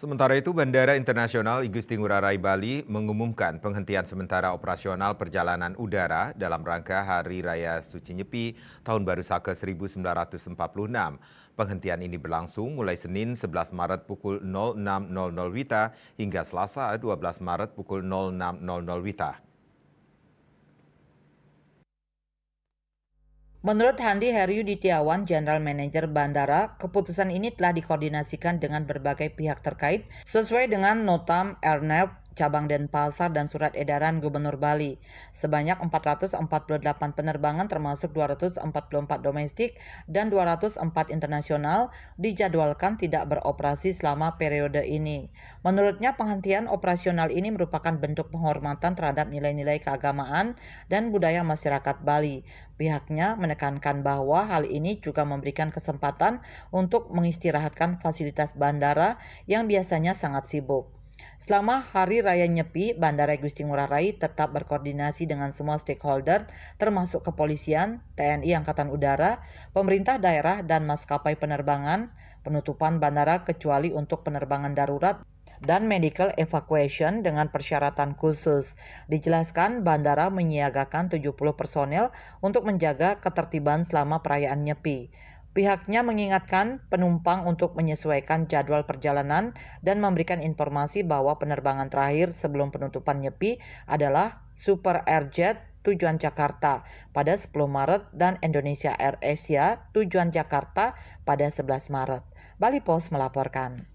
Sementara itu, Bandara Internasional Igusti Ngurah Rai Bali mengumumkan penghentian sementara operasional perjalanan udara dalam rangka Hari Raya Suci Nyepi Tahun Baru Saka 1946. Penghentian ini berlangsung mulai Senin 11 Maret pukul 06.00 WITA hingga Selasa 12 Maret pukul 06.00 WITA. Menurut Handi Heryuditiawan, General Manager Bandara, keputusan ini telah dikoordinasikan dengan berbagai pihak terkait sesuai dengan Notam Airnav Cabang Denpasar dan Surat Edaran Gubernur Bali. Sebanyak 448 penerbangan termasuk 244 domestik dan 204 internasional dijadwalkan tidak beroperasi selama periode ini. Menurutnya, penghentian operasional ini merupakan bentuk penghormatan terhadap nilai-nilai keagamaan dan budaya masyarakat Bali. Pihaknya menekankan bahwa hal ini juga memberikan kesempatan untuk mengistirahatkan fasilitas bandara yang biasanya sangat sibuk. Selama Hari Raya Nyepi, Bandara Igusti Ngurah Rai tetap berkoordinasi dengan semua stakeholder, termasuk kepolisian, TNI Angkatan Udara, pemerintah daerah, dan maskapai penerbangan. Penutupan bandara kecuali untuk penerbangan darurat dan medical evacuation dengan persyaratan khusus. Dijelaskan, bandara menyiagakan 70 personel untuk menjaga ketertiban selama perayaan Nyepi. Pihaknya mengingatkan penumpang untuk menyesuaikan jadwal perjalanan dan memberikan informasi bahwa penerbangan terakhir sebelum penutupan Nyepi adalah Super Airjet tujuan Jakarta pada 10 Maret dan Indonesia Air Asia tujuan Jakarta pada 11 Maret. Bali Post melaporkan.